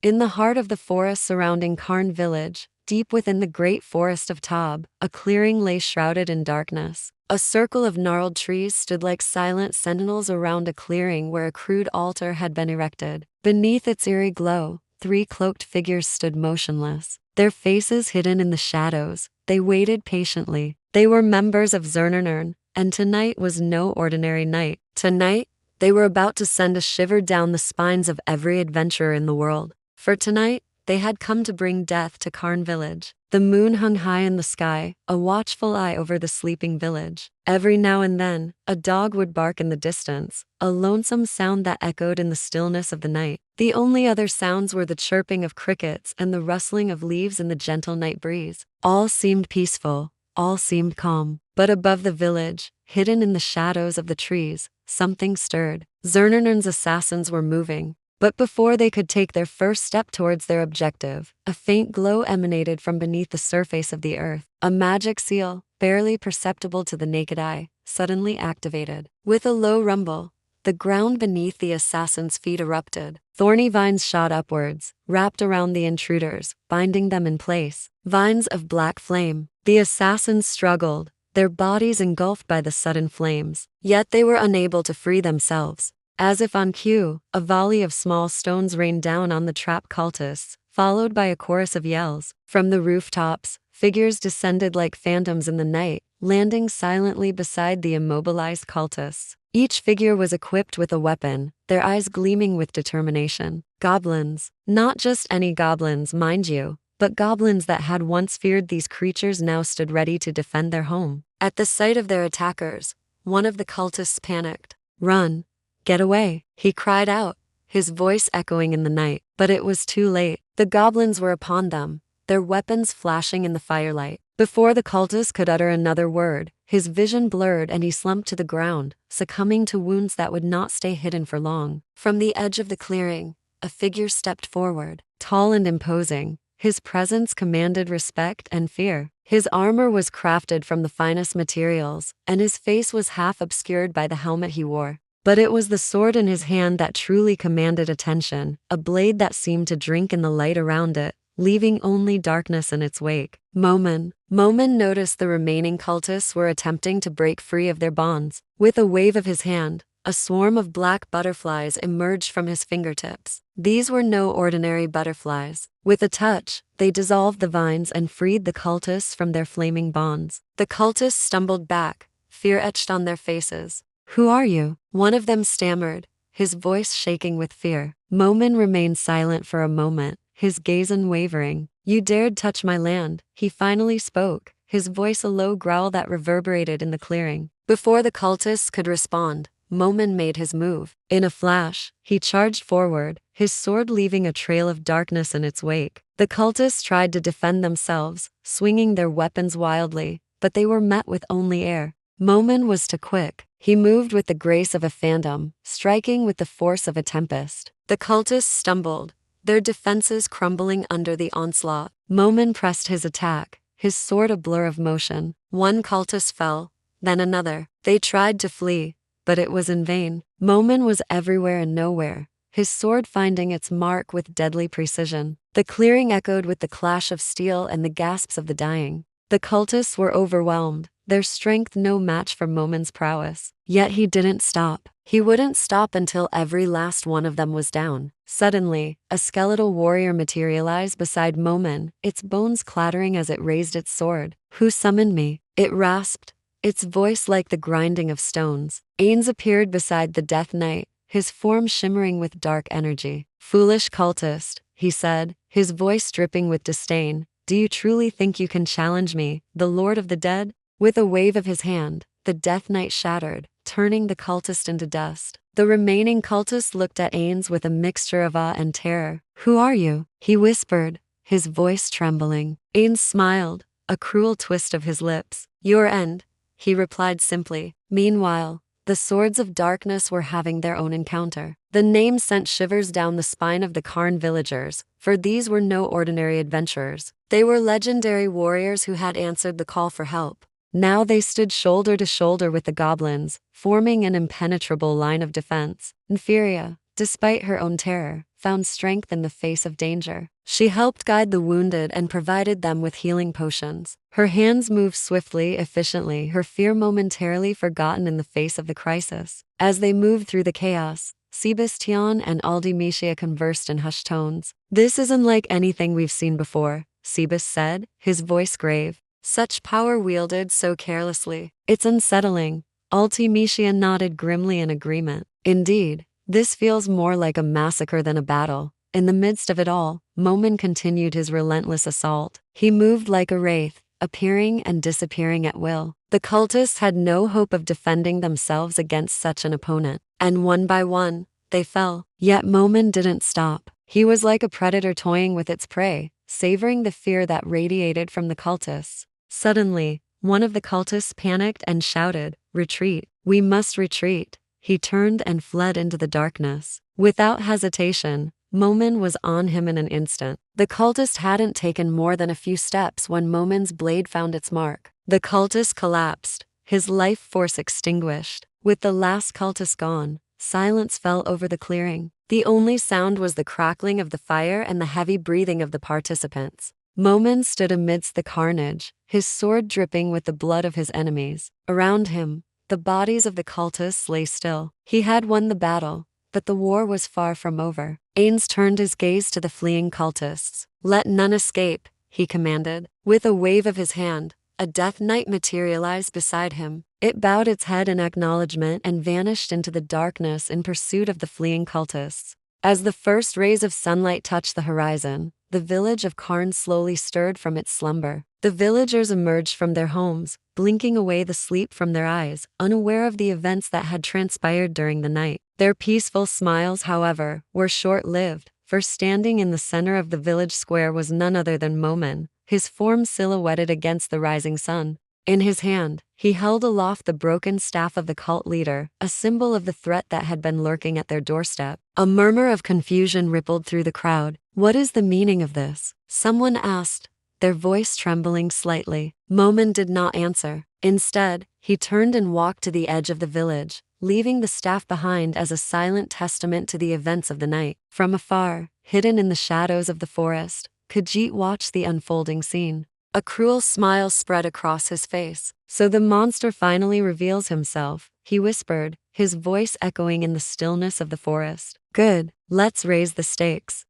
In the heart of the forest surrounding Karn village, deep within the great forest of Tab, a clearing lay shrouded in darkness. A circle of gnarled trees stood like silent sentinels around a clearing where a crude altar had been erected. Beneath its eerie glow, 3 cloaked figures stood motionless, their faces hidden in the shadows. They waited patiently. They were members of Zernernern, and tonight was no ordinary night. Tonight, they were about to send a shiver down the spines of every adventurer in the world. For tonight, they had come to bring death to Karn village. The moon hung high in the sky, a watchful eye over the sleeping village. Every now and then, a dog would bark in the distance, a lonesome sound that echoed in the stillness of the night. The only other sounds were the chirping of crickets and the rustling of leaves in the gentle night breeze. All seemed peaceful, all seemed calm. But above the village, hidden in the shadows of the trees, something stirred. Zernernern's assassins were moving. But before they could take their first step towards their objective, a faint glow emanated from beneath the surface of the earth. A magic seal, barely perceptible to the naked eye, suddenly activated. With a low rumble, the ground beneath the assassin's feet erupted. Thorny vines shot upwards, wrapped around the intruders, binding them in place. Vines of black flame. The assassins struggled, their bodies engulfed by the sudden flames. Yet they were unable to free themselves. As if on cue, a volley of small stones rained down on the trapped cultists, followed by a chorus of yells. From the rooftops, figures descended like phantoms in the night, landing silently beside the immobilized cultists. Each figure was equipped with a weapon, their eyes gleaming with determination. Goblins. Not just any goblins, mind you, but goblins that had once feared these creatures now stood ready to defend their home. At the sight of their attackers, one of the cultists panicked. "Run! Get away," he cried out, his voice echoing in the night. But it was too late. The goblins were upon them, their weapons flashing in the firelight. Before the cultist could utter another word, his vision blurred and he slumped to the ground, succumbing to wounds that would not stay hidden for long. From the edge of the clearing, a figure stepped forward, tall and imposing. His presence commanded respect and fear. His armor was crafted from the finest materials, and his face was half obscured by the helmet he wore. But it was the sword in his hand that truly commanded attention, a blade that seemed to drink in the light around it, leaving only darkness in its wake. Momin noticed the remaining cultists were attempting to break free of their bonds. With a wave of his hand, a swarm of black butterflies emerged from his fingertips. These were no ordinary butterflies. With a touch, they dissolved the vines and freed the cultists from their flaming bonds. The cultists stumbled back, fear etched on their faces. "Who are you?" one of them stammered, his voice shaking with fear. Momin remained silent for a moment, his gaze unwavering. "You dared touch my land," he finally spoke, his voice a low growl that reverberated in the clearing. Before the cultists could respond, Momin made his move. In a flash, he charged forward, his sword leaving a trail of darkness in its wake. The cultists tried to defend themselves, swinging their weapons wildly, but they were met with only air. Momin was too quick. He moved with the grace of a phantom, striking with the force of a tempest. The cultists stumbled, their defenses crumbling under the onslaught. Momin pressed his attack, his sword a blur of motion. One cultist fell, then another. They tried to flee, but it was in vain. Momin was everywhere and nowhere, his sword finding its mark with deadly precision. The clearing echoed with the clash of steel and the gasps of the dying. The cultists were overwhelmed, their strength no match for Momin's prowess. Yet he didn't stop. He wouldn't stop until every last one of them was down. Suddenly, a skeletal warrior materialized beside Momin, its bones clattering as it raised its sword. "Who summoned me?" it rasped, its voice like the grinding of stones. Ainz appeared beside the Death Knight, his form shimmering with dark energy. "Foolish cultist," he said, his voice dripping with disdain. "Do you truly think you can challenge me, the Lord of the Dead?" With a wave of his hand, the Death Knight shattered, turning the cultist into dust. The remaining cultist looked at Ainz with a mixture of awe and terror. "Who are you?" he whispered, his voice trembling. Ainz smiled, a cruel twist of his lips. "Your end," he replied simply. Meanwhile, the swords of darkness were having their own encounter. The name sent shivers down the spine of the Karn villagers, for these were no ordinary adventurers. They were legendary warriors who had answered the call for help. Now they stood shoulder to shoulder with the goblins, forming an impenetrable line of defense. Inferia, despite her own terror, found strength in the face of danger. She helped guide the wounded and provided them with healing potions. Her hands moved swiftly, efficiently, her fear momentarily forgotten in the face of the crisis. As they moved through the chaos, Sebastian and Aldimicia conversed in hushed tones. "This isn't like anything we've seen before," Sebas said, his voice grave. "Such power wielded so carelessly. It's unsettling." Aldimicia nodded grimly in agreement. "Indeed, this feels more like a massacre than a battle." In the midst of it all, Momin continued his relentless assault. He moved like a wraith, appearing and disappearing at will. The cultists had no hope of defending themselves against such an opponent, and one by one, they fell. Yet Momin didn't stop. He was like a predator toying with its prey, savoring the fear that radiated from the cultists. Suddenly, one of the cultists panicked and shouted, "Retreat! We must retreat!" He turned and fled into the darkness. Without hesitation, Momin was on him in an instant. The cultist hadn't taken more than a few steps when Momin's blade found its mark. The cultist collapsed, his life force extinguished. With the last cultist gone, silence fell over the clearing. The only sound was the crackling of the fire and the heavy breathing of the participants. Momin stood amidst the carnage, his sword dripping with the blood of his enemies. Around him, the bodies of the cultists lay still. He had won the battle, but the war was far from over. Ainz turned his gaze to the fleeing cultists. "Let none escape," he commanded. With a wave of his hand, a death knight materialized beside him. It bowed its head in acknowledgement and vanished into the darkness in pursuit of the fleeing cultists. As the first rays of sunlight touched the horizon, the village of Karn slowly stirred from its slumber. The villagers emerged from their homes, blinking away the sleep from their eyes, unaware of the events that had transpired during the night. Their peaceful smiles, however, were short-lived, for standing in the center of the village square was none other than Momin, his form silhouetted against the rising sun. In his hand, he held aloft the broken staff of the cult leader, a symbol of the threat that had been lurking at their doorstep. A murmur of confusion rippled through the crowd. "What is the meaning of this?" someone asked, their voice trembling slightly. Momin did not answer. Instead, he turned and walked to the edge of the village, leaving the staff behind as a silent testament to the events of the night. From afar, hidden in the shadows of the forest, Khajiit watched the unfolding scene. A cruel smile spread across his face. "So the monster finally reveals himself," he whispered, his voice echoing in the stillness of the forest. "Good, let's raise the stakes."